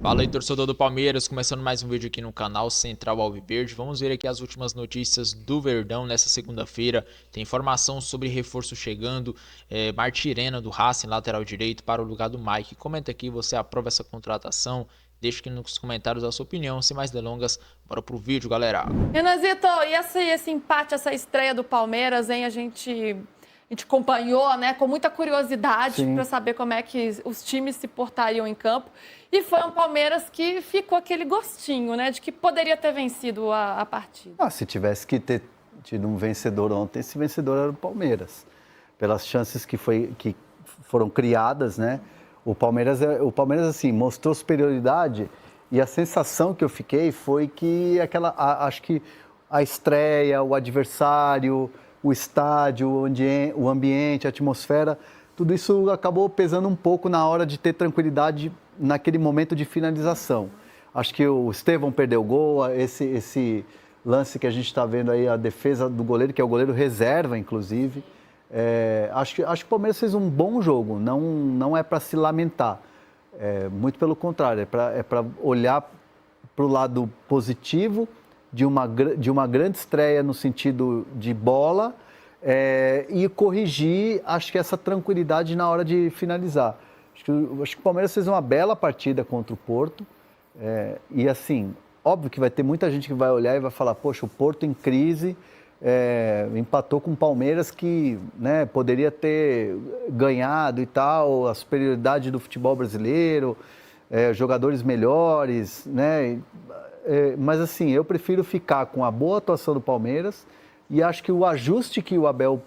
Fala aí, torcedor do Palmeiras, começando mais um vídeo aqui no canal Central Alviverde. Vamos ver aqui as últimas notícias do Verdão nessa segunda-feira. Tem informação sobre reforço chegando, Martirena do Racing, lateral direito, para o lugar do Mike. Comenta aqui, você aprova essa contratação? Deixa aqui nos comentários a sua opinião. Sem mais delongas, bora pro vídeo, galera. Renanzito, e esse empate, essa estreia do Palmeiras, hein? A gente acompanhou, né, com muita curiosidade para saber como é que os times se portariam em campo. E foi um Palmeiras que ficou aquele gostinho, né, de que poderia ter vencido a partida. Se tivesse que ter tido um vencedor ontem, esse vencedor era o Palmeiras. Pelas chances que foram criadas, né? O Palmeiras assim, mostrou superioridade e a sensação que eu fiquei foi que acho que a estreia, o adversário, o estádio, o ambiente, a atmosfera, tudo isso acabou pesando um pouco na hora de ter tranquilidade naquele momento de finalização. Acho que o Estevão perdeu o gol, esse lance que a gente está vendo aí, a defesa do goleiro, que é o goleiro reserva, inclusive. Acho que o Palmeiras fez um bom jogo, não é para se lamentar. Muito pelo contrário, é para olhar para o lado positivo de uma grande estreia no sentido de bola e corrigir, acho que essa tranquilidade na hora de finalizar. Acho que o Palmeiras fez uma bela partida contra o Porto e assim, óbvio que vai ter muita gente que vai olhar e vai falar, poxa, o Porto em crise empatou com o Palmeiras que, né, poderia ter ganhado e tal, a superioridade do futebol brasileiro, jogadores melhores, né? Mas assim, eu prefiro ficar com a boa atuação do Palmeiras e acho que o ajuste que o Abel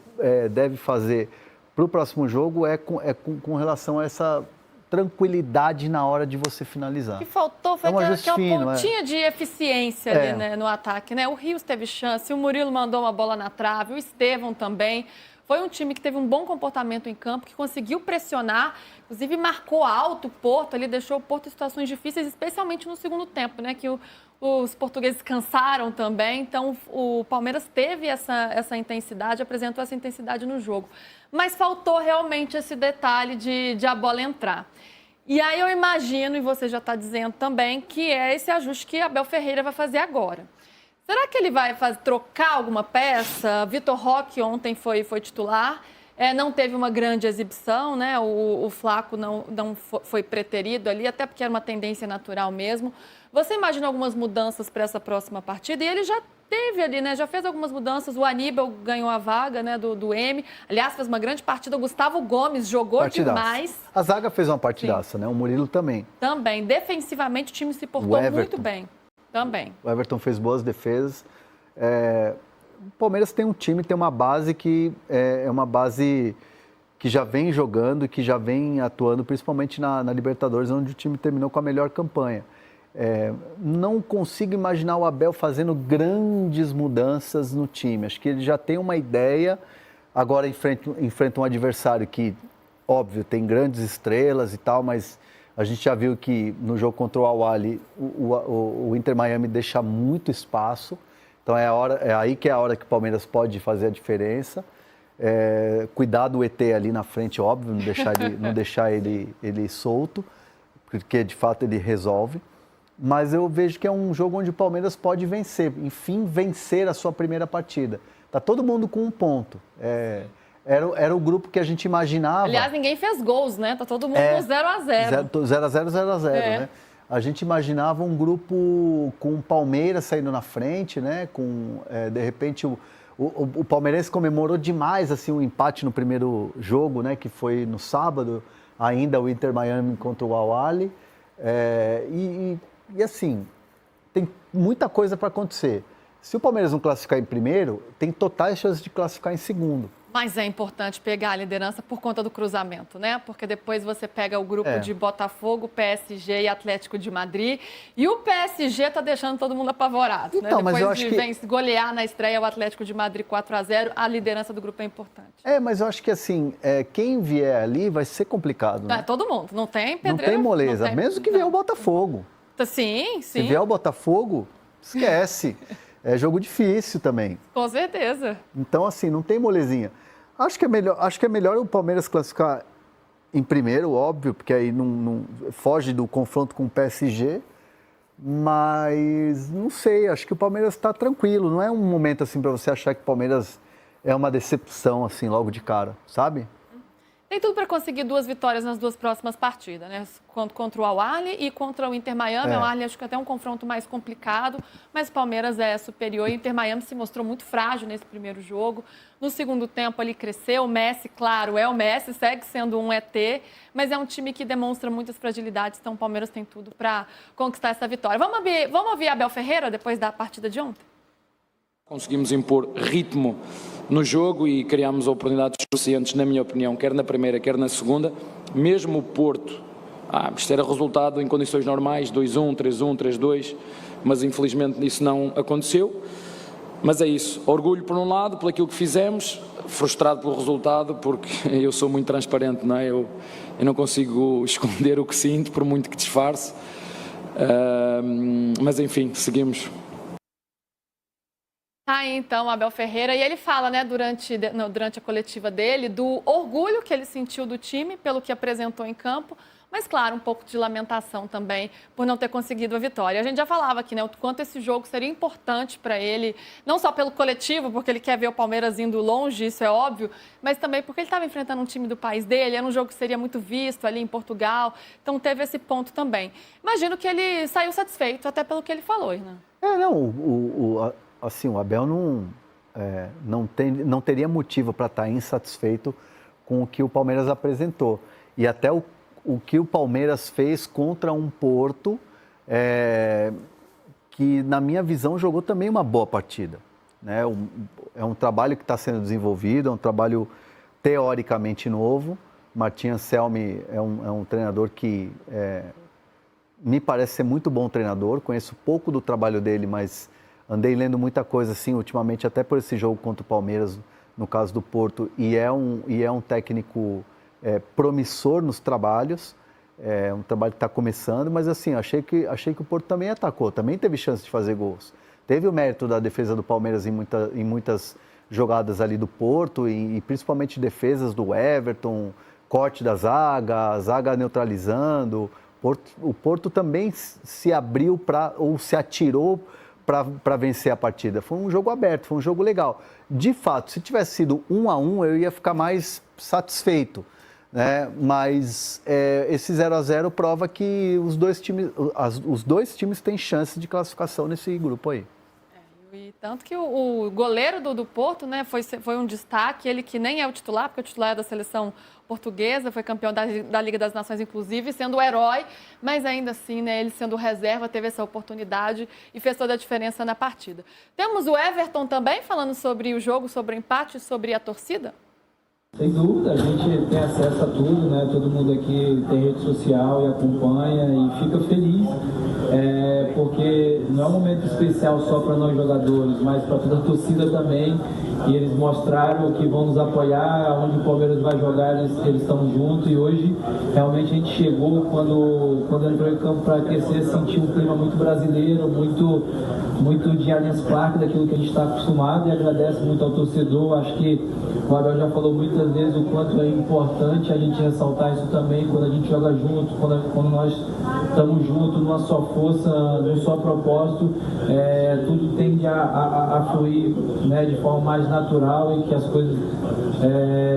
deve fazer para o próximo jogo é com relação a essa tranquilidade na hora de você finalizar. O que faltou foi aquela pontinha de eficiência ali, né, no ataque, né? O Rios teve chance, o Murilo mandou uma bola na trave, o Estevão também. Foi um time que teve um bom comportamento em campo, que conseguiu pressionar, inclusive marcou alto o Porto, ele deixou o Porto em situações difíceis, especialmente no segundo tempo, né? Que os portugueses cansaram também, então o Palmeiras teve essa intensidade, apresentou essa intensidade no jogo. Mas faltou realmente esse detalhe de a bola entrar. E aí eu imagino, e você já está dizendo também, que é esse ajuste que Abel Ferreira vai fazer agora. Será que ele vai trocar alguma peça? Vitor Roque ontem foi titular, não teve uma grande exibição, né? O Flaco não foi preterido ali, até porque era uma tendência natural mesmo. Você imagina algumas mudanças para essa próxima partida? E ele já teve ali, né? Já fez algumas mudanças. O Aníbal ganhou a vaga, né, do M. Aliás, fez uma grande partida. O Gustavo Gomes jogou demais. A zaga fez uma partidaça, né? O Murilo também. Também. Defensivamente, o time se portou muito bem. Também. O Everton fez boas defesas. O Palmeiras tem um time, tem uma base que é uma base que já vem jogando e que já vem atuando, principalmente na Libertadores, onde o time terminou com a melhor campanha. Não consigo imaginar o Abel fazendo grandes mudanças no time. Acho que ele já tem uma ideia, agora enfrenta um adversário que, óbvio, tem grandes estrelas e tal, mas a gente já viu que no jogo contra o Al-Ahly, o Inter Miami deixa muito espaço. Então é aí que é a hora que o Palmeiras pode fazer a diferença. Cuidar do ET ali na frente, óbvio, não deixar ele solto, porque de fato ele resolve. Mas eu vejo que é um jogo onde o Palmeiras pode vencer, enfim, vencer a sua primeira partida. Tá todo mundo com um ponto. Era o grupo que a gente imaginava. Aliás, ninguém fez gols, né? Tá todo mundo com 0-0. 0-0, 0-0, né? A gente imaginava um grupo com o Palmeiras saindo na frente, né? De repente, o palmeirense comemorou demais assim, o empate no primeiro jogo, né? Que foi no sábado, ainda o Inter Miami contra o Al-Ahly. E assim, tem muita coisa para acontecer. Se o Palmeiras não classificar em primeiro, tem totais chances de classificar em segundo. Mas é importante pegar a liderança por conta do cruzamento, né? Porque depois você pega o grupo de Botafogo, PSG e Atlético de Madrid. E o PSG tá deixando todo mundo apavorado, então, né? Mas eu acho que golear na estreia o Atlético de Madrid 4-0, a liderança do grupo é importante. Mas eu acho que assim, quem vier ali vai ser complicado, né? Todo mundo, não tem pedreiro. Não tem moleza, mesmo que vier o Botafogo. Sim. Se vier o Botafogo, esquece. É jogo difícil também. Com certeza. Então, assim, não tem molezinha. Acho que é melhor o Palmeiras classificar em primeiro, óbvio, porque aí não foge do confronto com o PSG, mas não sei, acho que o Palmeiras está tranquilo, não é um momento assim para você achar que o Palmeiras é uma decepção assim logo de cara, sabe? Tem tudo para conseguir 2 vitórias nas 2 próximas partidas, né? Contra o Al-Ahly e contra o Inter Miami. O Al-Ahly acho que até um confronto mais complicado, mas o Palmeiras é superior. E o Inter Miami se mostrou muito frágil nesse primeiro jogo. No segundo tempo ele cresceu. O Messi, claro, é o Messi, segue sendo um ET, mas é um time que demonstra muitas fragilidades. Então o Palmeiras tem tudo para conquistar essa vitória. Vamos ouvir Abel Ferreira depois da partida de ontem? Conseguimos impor ritmo no jogo e criámos oportunidades suficientes, na minha opinião, quer na primeira, quer na segunda. Mesmo o Porto, isto era resultado em condições normais, 2-1, 3-1, 3-2, mas infelizmente isso não aconteceu. Mas é isso, orgulho por um lado, por aquilo que fizemos, frustrado pelo resultado, porque eu sou muito transparente, não é? Eu não consigo esconder o que sinto, por muito que disfarce. Mas enfim, seguimos. Então, Abel Ferreira, e ele fala, né, durante a coletiva dele, do orgulho que ele sentiu do time pelo que apresentou em campo, mas, claro, um pouco de lamentação também por não ter conseguido a vitória. A gente já falava aqui, né, o quanto esse jogo seria importante para ele, não só pelo coletivo, porque ele quer ver o Palmeiras indo longe, isso é óbvio, mas também porque ele estava enfrentando um time do país dele, era um jogo que seria muito visto ali em Portugal, então teve esse ponto também. Imagino que ele saiu satisfeito, até pelo que ele falou, né? Assim, o Abel não teria motivo para estar insatisfeito com o que o Palmeiras apresentou. E até o que o Palmeiras fez contra um Porto, que, na minha visão, jogou também uma boa partida, né? É um trabalho que está sendo desenvolvido, é um trabalho teoricamente novo. Martin Anselmi é um treinador que me parece ser muito bom treinador. Conheço pouco do trabalho dele, mas andei lendo muita coisa assim ultimamente, até por esse jogo contra o Palmeiras, no caso do Porto, e é um técnico promissor nos trabalhos, é um trabalho que está começando, mas assim, achei que o Porto também atacou, também teve chance de fazer gols. Teve o mérito da defesa do Palmeiras em muitas jogadas ali do Porto, e principalmente defesas do Everton, corte da zaga, a zaga neutralizando. O Porto também se abriu ou se atirou para vencer a partida. Foi um jogo aberto, foi um jogo legal. De fato, se tivesse sido 1-1, eu ia ficar mais satisfeito, né? Mas esse 0-0 prova que os dois times têm chance de classificação nesse grupo aí. E tanto que o goleiro do Porto, né, foi um destaque, ele que nem é o titular, porque o titular é da seleção portuguesa, foi campeão da Liga das Nações, inclusive, sendo o herói, mas ainda assim, né, ele sendo reserva, teve essa oportunidade e fez toda a diferença na partida. Temos o Everton também falando sobre o jogo, sobre o empate, sobre a torcida? Sem dúvida, a gente tem acesso a tudo, né? Todo mundo aqui tem rede social e acompanha e fica feliz, porque não é um momento especial só para nós jogadores, mas para toda a torcida também. E eles mostraram que vão nos apoiar, onde o Palmeiras vai jogar, eles estão juntos. E hoje, realmente, a gente chegou, quando entrou em campo para aquecer, sentiu um clima muito brasileiro, muito de Allianz Parque, daquilo que a gente está acostumado, e agradece muito ao torcedor. Acho que o Abel já falou muitas vezes o quanto é importante a gente ressaltar isso também, quando a gente joga junto, quando nós estamos juntos, numa só força, num só propósito, tudo tende a fluir, né, de forma mais natural e que as coisas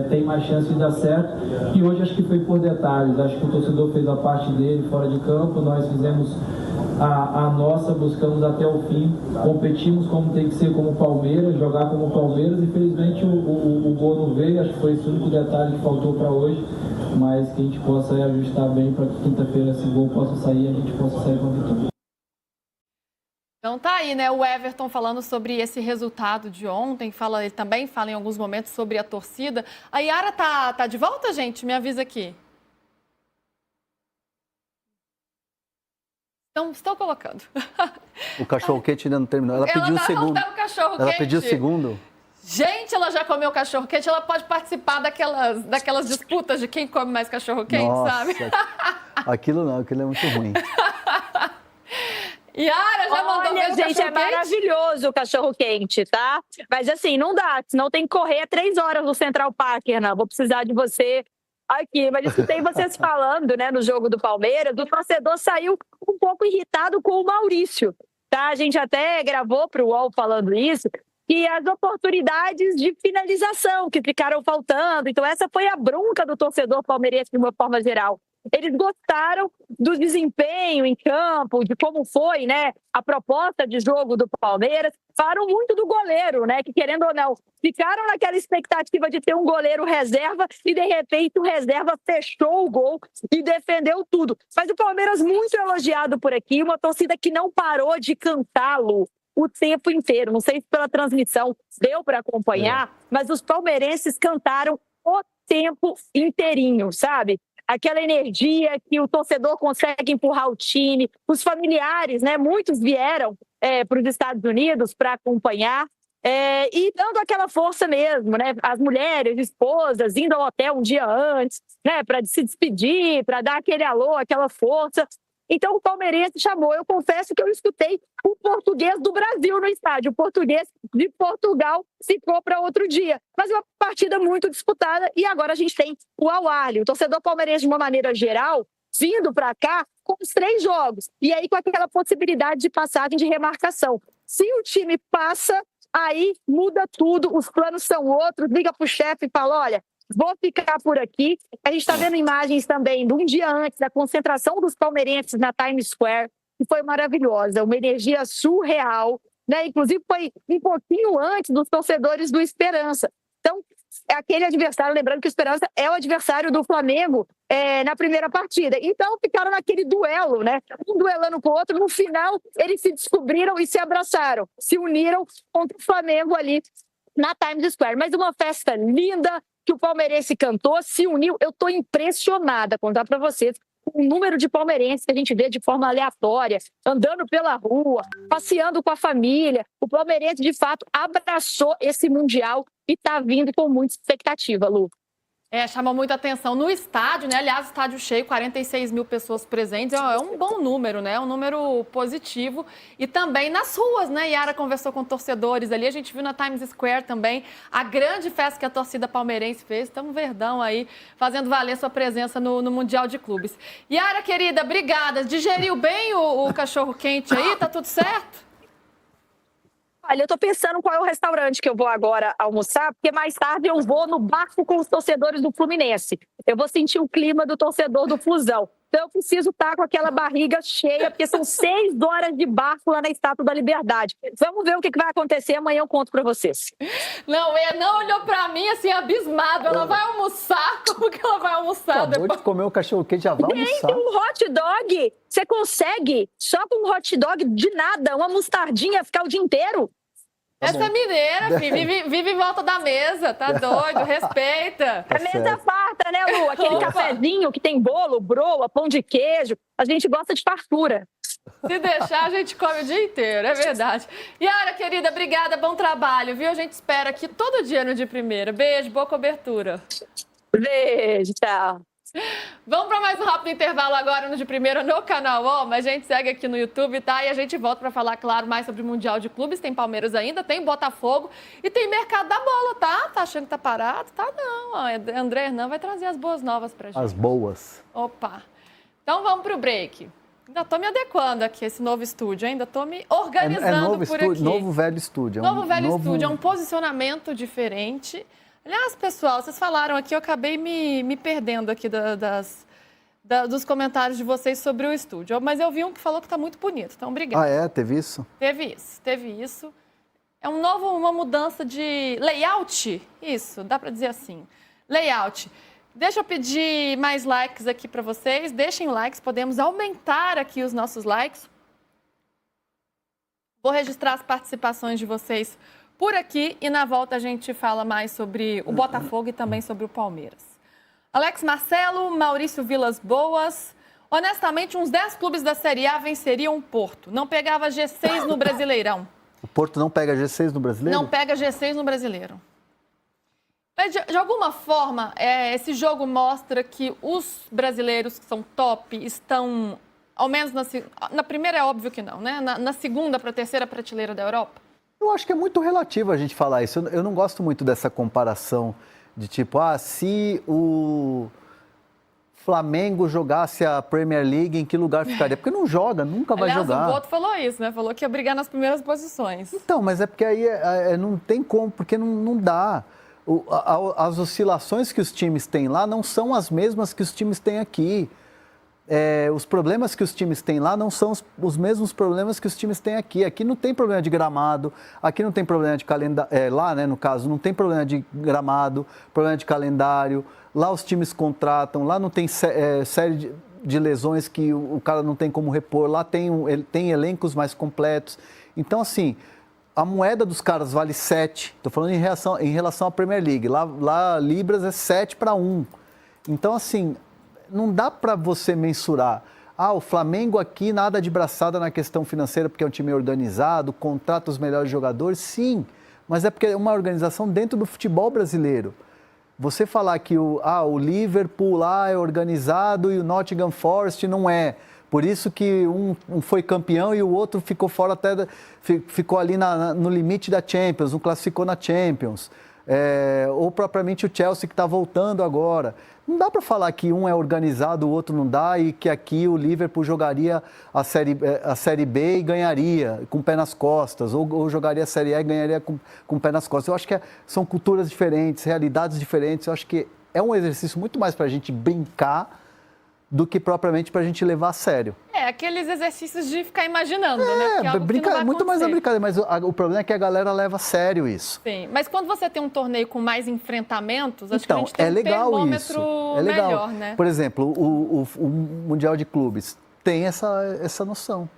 têm mais chance de dar certo. E hoje acho que foi por detalhes, acho que o torcedor fez a parte dele fora de campo, nós fizemos a nossa, buscamos até o fim, competimos como tem que ser como Palmeiras, jogar como Palmeiras. Infelizmente o gol não veio, acho que foi esse o único detalhe que faltou para hoje, mas que a gente possa ajustar bem para que quinta-feira esse gol possa sair e a gente possa sair com a vitória. Então tá aí, né, o Everton falando sobre esse resultado de ontem, ele também fala em alguns momentos sobre a torcida. A Yara tá de volta, gente? Me avisa aqui. Então, estou colocando. O cachorro-quente ainda não terminou. Ela pediu o segundo. Ela pediu o segundo. Gente, ela já comeu cachorro-quente, ela pode participar daquelas disputas de quem come mais cachorro-quente, sabe? Aquilo é muito ruim. Yara já mandou ver o gente, é maravilhoso o cachorro-quente, tá? Mas assim, não dá, senão tem que correr 3 horas no Central Park, Renan. Vou precisar de você aqui, mas escutei vocês falando, né, no jogo do Palmeiras, o torcedor saiu um pouco irritado com o Maurício, tá? A gente até gravou para o UOL falando isso, e as oportunidades de finalização que ficaram faltando. Então, essa foi a bronca do torcedor palmeirense de uma forma geral. Eles gostaram do desempenho em campo, de como foi, né, a proposta de jogo do Palmeiras. Falaram muito do goleiro, né, que querendo ou não, ficaram naquela expectativa de ter um goleiro reserva e, de repente, o reserva fechou o gol e defendeu tudo. Mas o Palmeiras muito elogiado por aqui, uma torcida que não parou de cantá-lo o tempo inteiro. Não sei se pela transmissão deu para acompanhar, mas os palmeirenses cantaram o tempo inteirinho, sabe? Aquela energia que o torcedor consegue empurrar o time, os familiares, né? Muitos vieram para os Estados Unidos para acompanhar e dando aquela força mesmo, né? As mulheres, esposas, indo ao hotel um dia antes, né? Para se despedir, para dar aquele alô, aquela força. Então o palmeirense chamou. Eu confesso que eu escutei o português do Brasil no estádio. O português de Portugal ficou para outro dia. Mas uma partida muito disputada e agora a gente tem o Al-Ahly. O torcedor palmeirense, de uma maneira geral, vindo para cá com os 3 jogos. E aí com aquela possibilidade de passagem de remarcação. Se o time passa, aí muda tudo. Os planos são outros. Liga para o chefe e fala, olha, vou ficar por aqui. A gente está vendo imagens também de um dia antes da concentração dos palmeirenses na Times Square, que foi maravilhosa, uma energia surreal, né? Inclusive foi um pouquinho antes dos torcedores do Esperança. Então, é aquele adversário, lembrando que o Esperança é o adversário do Flamengo na primeira partida. Então, ficaram naquele duelo, né? Um duelando com o outro. No final, eles se descobriram e se abraçaram, se uniram contra o Flamengo ali na Times Square. Mas uma festa linda, que o palmeirense cantou, se uniu. Eu estou impressionada, contar para vocês, o número de palmeirenses que a gente vê de forma aleatória, andando pela rua, passeando com a família. O palmeirense, de fato, abraçou esse Mundial e está vindo com muita expectativa, Lu. Chama muita atenção. No estádio, né? Aliás, estádio cheio, 46 mil pessoas presentes. É um bom número, né? Um número positivo. E também nas ruas, né? Yara conversou com torcedores ali. A gente viu na Times Square também a grande festa que a torcida palmeirense fez. Então, Verdão aí, fazendo valer sua presença no Mundial de Clubes. Yara, querida, obrigada. Digeriu bem o cachorro-quente aí? Tá tudo certo? Olha, eu tô pensando qual é o restaurante que eu vou agora almoçar, porque mais tarde eu vou no barco com os torcedores do Fluminense. Eu vou sentir o clima do torcedor do Flusão. Então eu preciso estar com aquela barriga cheia, porque são 6 horas de barco lá na Estátua da Liberdade. Vamos ver o que vai acontecer, amanhã eu conto pra vocês. Não, ela não olhou pra mim assim, abismado. Ela vai almoçar? Como que ela vai almoçar? Acabou de comer o cachorro-quente, já vai almoçar. Tem um hot dog. Você consegue, só com um hot dog de nada, uma mostardinha, ficar o dia inteiro? Essa mineira, filho, vive em volta da mesa, tá doido? Respeita. A mesa farta, né, Lu? Aquele cafezinho que tem bolo, broa, pão de queijo. A gente gosta de fartura. Se deixar, a gente come o dia inteiro, é verdade. Yara, querida, obrigada, bom trabalho, viu? A gente espera aqui todo dia no De Primeira. Beijo, boa cobertura. Beijo, tchau. Vamos para mais um rápido intervalo agora no De Primeira no canal UOL, mas a gente segue aqui no YouTube, tá? E a gente volta para falar, claro, mais sobre o Mundial de Clubes. Tem Palmeiras ainda, tem Botafogo e tem Mercado da Bola, tá? Tá achando que tá parado? Tá não. André Hernan vai trazer as boas novas pra gente. As boas. Opa. Então vamos pro break. Ainda tô me adequando aqui a esse novo estúdio, ainda tô me organizando novo por estúdio, aqui. Novo velho estúdio. Novo velho estúdio, é um posicionamento diferente. Aliás, pessoal, vocês falaram aqui, eu acabei me perdendo aqui dos comentários de vocês sobre o estúdio. Mas eu vi um que falou que está muito bonito, então obrigada. Teve isso? Teve isso. É uma mudança de layout, isso, dá para dizer assim. Layout. Deixa eu pedir mais likes aqui para vocês. Deixem likes, podemos aumentar aqui os nossos likes. Vou registrar as participações de vocês por aqui e na volta a gente fala mais sobre o Botafogo e também sobre o Palmeiras. Alex Marcelo, Maurício Vilas Boas. Honestamente, uns 10 clubes da Série A venceriam o Porto. Não pegava G6 no Brasileirão. O Porto não pega G6 no Brasileiro? Não pega G6 no Brasileiro. Mas, de alguma forma, esse jogo mostra que os brasileiros que são top estão, ao menos na primeira é óbvio que não, né? Na segunda para a terceira prateleira da Europa. Eu acho que é muito relativo a gente falar isso. Eu não gosto muito dessa comparação de tipo, se o Flamengo jogasse a Premier League, em que lugar ficaria? Porque não joga, nunca vai jogar. Aliás, o Boto falou isso, né? Falou que ia brigar nas primeiras posições. Então, mas é porque aí não tem como, porque não dá. As oscilações que os times têm lá não são as mesmas que os times têm aqui. Os problemas que os times têm lá não são os mesmos problemas que os times têm aqui. Aqui não tem problema de gramado, aqui não tem problema de calendário. Lá, né, no caso, não tem problema de gramado, problema de calendário. Lá os times contratam, lá não tem série de lesões que o cara não tem como repor. Lá tem elencos mais completos. Então, assim, a moeda dos caras vale 7. Estou falando em relação à Premier League. Lá Libras é 7-1. Então, assim, não dá para você mensurar. O Flamengo aqui nada de braçada na questão financeira porque é um time organizado, contrata os melhores jogadores, sim. Mas é porque é uma organização dentro do futebol brasileiro. Você falar que o Liverpool lá é organizado e o Nottingham Forest não é. Por isso que um foi campeão e o outro ficou fora ficou ali no limite da Champions, não classificou na Champions. Ou propriamente o Chelsea que está voltando agora. Não dá para falar que um é organizado, o outro não dá, e que aqui o Liverpool jogaria a Série B e ganharia com o pé nas costas, ou jogaria a Série A e ganharia com o pé nas costas. Eu acho que são culturas diferentes, realidades diferentes. Eu acho que é um exercício muito mais para a gente brincar do que propriamente para a gente levar a sério. Aqueles exercícios de ficar imaginando, né? É muito mais a brincadeira, mas o problema é que a galera leva a sério isso. Sim, mas quando você tem um torneio com mais enfrentamentos, acho que a gente tem um termômetro melhor, né? Por exemplo, o Mundial de Clubes tem essa noção.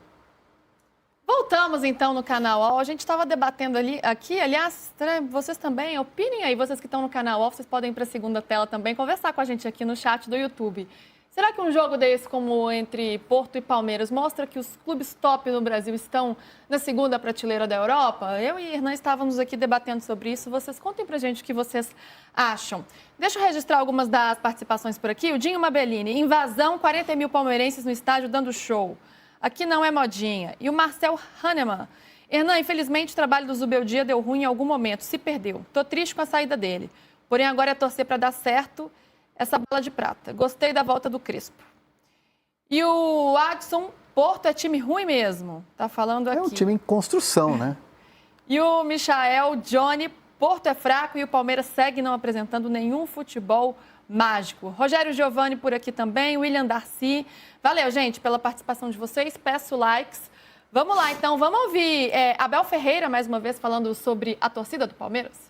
Voltamos então no canal UOL. A gente estava debatendo aqui, aliás, vocês também, opinem aí, vocês que estão no canal UOL, vocês podem ir para a segunda tela também, conversar com a gente aqui no chat do YouTube. Será que um jogo desse, como entre Porto e Palmeiras, mostra que os clubes top no Brasil estão na segunda prateleira da Europa? Eu e Hernan estávamos aqui debatendo sobre isso. Vocês contem pra gente o que vocês acham. Deixa eu registrar algumas das participações por aqui. O Dinho Mabellini, invasão, 40 mil palmeirenses no estádio dando show. Aqui não é modinha. E o Marcel Hahnemann. Hernan, infelizmente o trabalho do Zubeldia deu ruim em algum momento, se perdeu. Tô triste com a saída dele. Porém, agora é torcer para dar certo essa bola de prata. Gostei da volta do Crespo. E o Adson, Porto é time ruim mesmo. Tá falando aqui. É um time em construção, né? E o Michael, Johnny, Porto é fraco e o Palmeiras segue não apresentando nenhum futebol mágico. Rogério Giovanni por aqui também, William Darcy. Valeu, gente, pela participação de vocês. Peço likes. Vamos lá, então. Vamos ouvir Abel Ferreira, mais uma vez, falando sobre a torcida do Palmeiras.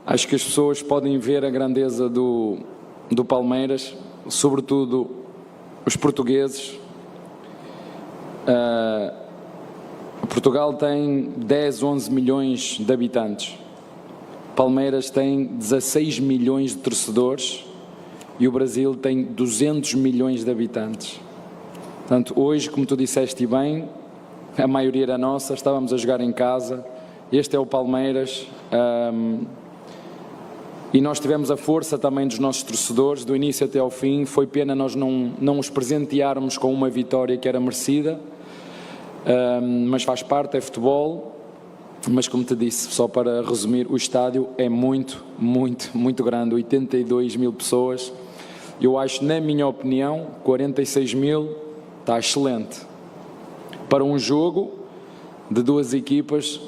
Acho que as pessoas podem ver a grandeza do Palmeiras, sobretudo os portugueses. Portugal tem 10, 11 milhões de habitantes. Palmeiras tem 16 milhões de torcedores e o Brasil tem 200 milhões de habitantes. Portanto, hoje, como tu disseste bem, a maioria era nossa, estávamos a jogar em casa. Este é o Palmeiras. E nós tivemos a força também dos nossos torcedores, do início até ao fim. Foi pena nós não os presentearmos com uma vitória que era merecida, mas faz parte, é futebol. Mas como te disse, só para resumir, o estádio é muito, muito, muito grande, 82 mil pessoas. Eu acho, na minha opinião, 46 mil está excelente. Para um jogo de duas equipas,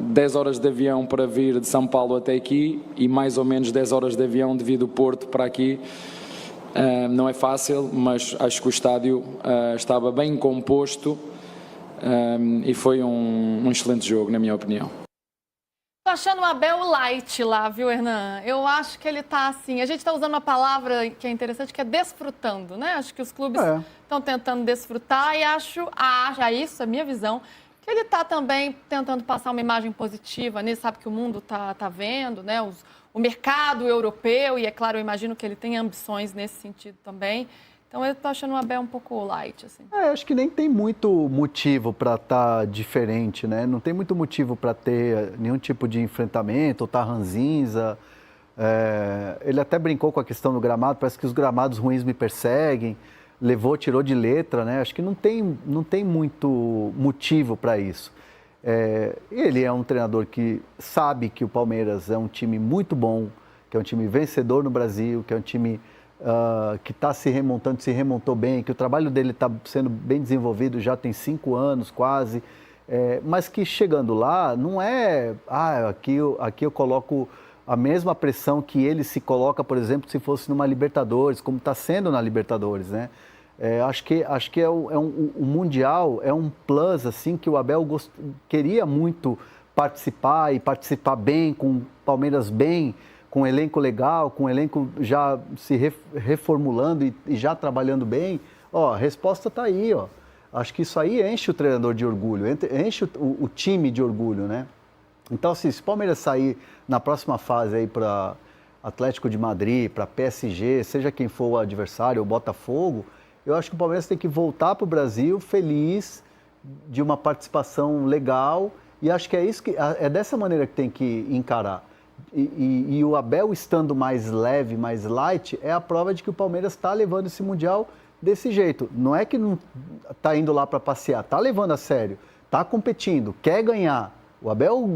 10 horas de avião para vir de São Paulo até aqui e mais ou menos 10 horas de avião de vir do Porto para aqui. Não é fácil, mas acho que o estádio estava bem composto e foi um excelente jogo, na minha opinião. Tô achando o Abel light lá, viu, Hernan? Eu acho que ele tá assim, a gente tá usando uma palavra que é interessante, que é desfrutando, né? Acho que os clubes estão tentando desfrutar e acho isso, a minha visão, que ele tá também tentando passar uma imagem positiva, né? Sabe que o mundo tá vendo, né? O mercado europeu, e é claro, eu imagino que ele tem ambições nesse sentido também. Então, eu tô achando o Abel um pouco light, assim. Acho que nem tem muito motivo para estar diferente, né? Não tem muito motivo para ter nenhum tipo de enfrentamento, ou tá ranzinza. Ele até brincou com a questão do gramado, parece que os gramados ruins me perseguem. Tirou de letra, né? Acho que não tem muito motivo para isso. Ele é um treinador que sabe que o Palmeiras é um time muito bom, que é um time vencedor no Brasil, que é um time que está se remontando, se remontou bem, que o trabalho dele está sendo bem desenvolvido, já tem 5 anos quase, mas que chegando lá não é, aqui eu coloco a mesma pressão que ele se coloca, por exemplo, se fosse numa Libertadores, como está sendo na Libertadores, né? Acho que o Mundial é um plus assim que o Abel queria muito participar e participar bem, com o Palmeiras bem, com um elenco legal, com um elenco já se reformulando e já trabalhando bem. Ó, a resposta está aí, ó. Acho que isso aí enche o treinador de orgulho, enche o time de orgulho, né? Então, assim, se o Palmeiras sair na próxima fase aí para Atlético de Madrid, para PSG, seja quem for o adversário, o Botafogo, eu acho que o Palmeiras tem que voltar para o Brasil feliz de uma participação legal, e acho que é dessa maneira que tem que encarar. E o Abel estando mais leve, mais light, é a prova de que o Palmeiras está levando esse Mundial desse jeito. Não é que não está indo lá para passear, está levando a sério, está competindo, quer ganhar. O Abel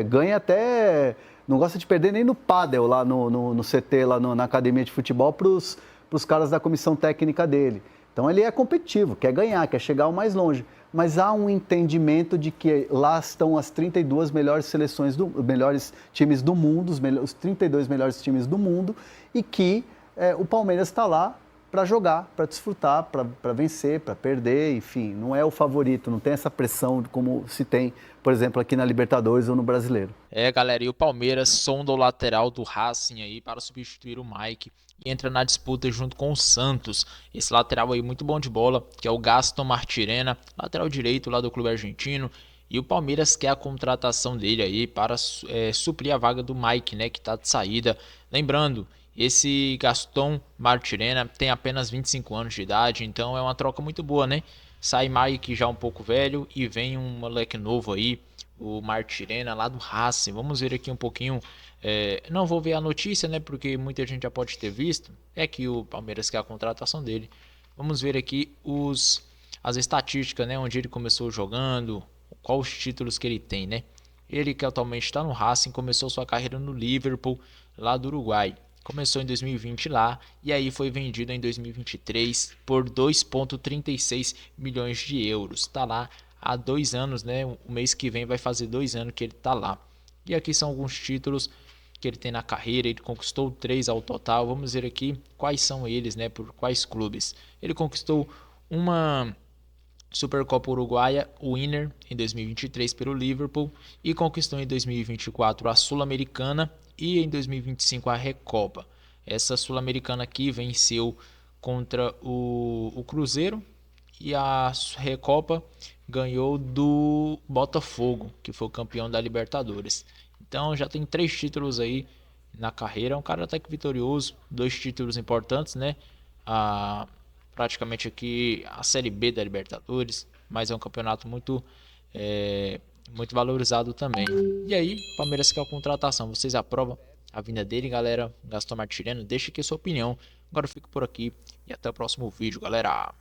ganha até, não gosta de perder nem no pádel lá no CT, lá na academia de futebol, para os caras da comissão técnica dele. Então ele é competitivo, quer ganhar, quer chegar o mais longe. Mas há um entendimento de que lá estão as 32 melhores seleções, melhores times do mundo, os 32 melhores times do mundo, e que o Palmeiras está lá para jogar, para desfrutar, para vencer, para perder, enfim, não é o favorito, não tem essa pressão como se tem, por exemplo, aqui na Libertadores ou no Brasileiro. Galera, e o Palmeiras sonda o lateral do Racing aí para substituir o Mike e entra na disputa junto com o Santos. Esse lateral aí muito bom de bola, que é o Gaston Martirena, lateral direito lá do clube argentino, e o Palmeiras quer a contratação dele aí para suprir a vaga do Mike, né, que está de saída. Lembrando, esse Gaston Martirena tem apenas 25 anos de idade, então é uma troca muito boa, né? Sai Mike já um pouco velho e vem um moleque novo aí, o Martirena lá do Racing. Vamos ver aqui um pouquinho, não vou ver a notícia, né? Porque muita gente já pode ter visto, é que o Palmeiras quer a contratação dele. Vamos ver aqui as estatísticas, né? Onde ele começou jogando, quais os títulos que ele tem, né? Ele que atualmente está no Racing, começou sua carreira no Liverpool, lá do Uruguai. Começou em 2020 lá e aí foi vendido em 2023 por 2,36 milhões de euros. Está lá há 2 anos, né? O mês que vem vai fazer 2 anos que ele está lá. E aqui são alguns títulos que ele tem na carreira. Ele conquistou 3 ao total. Vamos ver aqui quais são eles, né? Por quais clubes. Ele conquistou uma Supercopa Uruguaia Winner em 2023 pelo Liverpool e conquistou em 2024 a Sul-Americana e em 2025 a Recopa. Essa Sul-Americana aqui venceu contra o Cruzeiro e a Recopa ganhou do Botafogo, que foi o campeão da Libertadores. Então já tem 3 títulos aí na carreira, é um cara até que vitorioso, 2 títulos importantes, né? Praticamente aqui a Série B da Libertadores, mas é um campeonato muito valorizado também. E aí, Palmeiras quer a contratação. Vocês aprovam a vinda dele, galera? Gaston Martirena? Deixa aqui a sua opinião. Agora eu fico por aqui e até o próximo vídeo, galera.